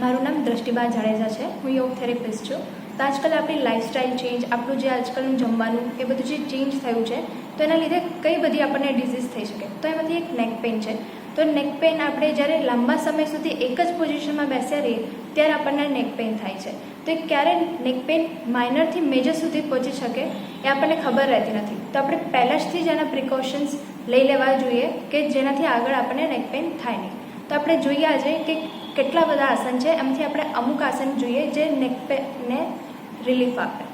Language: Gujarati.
મારું નામ દ્રષ્ટિબા જાડેજા છે. હું યોગ થેરેપિસ્ટ છું. તો આજકાલ આપણી લાઇફસ્ટાઇલ ચેન્જ, આપણું જે આજકાલનું જમવાનું એ બધું જે ચેન્જ થયું છે તો એના લીધે કઈ બધી આપણને ડિઝીઝ થઈ શકે. તો એમાંથી એક નેક પેઇન છે. તો નેક પેઇન આપણે જ્યારે લાંબા સમય સુધી એક જ પોઝિશનમાં બેસ્યા રહીએ ત્યારે આપણને નેક પેઇન થાય છે. તો એ ક્યારે નેક પેઇન માઇનરથી મેજર સુધી પહોંચી શકે એ આપણને ખબર રહેતી નથી. તો આપણે પહેલાંથી જ એના પ્રિકોશન્સ લઈ લેવા જોઈએ કે જેનાથી આગળ આપણને નેક પેઇન થાય નહીં. તો આપણે જોઈએ આજે કે કેટલા બધા આસન છે, એમાંથી આપણે અમુક આસન જોઈએ જે નેક પેઇનને રિલીફ આપે.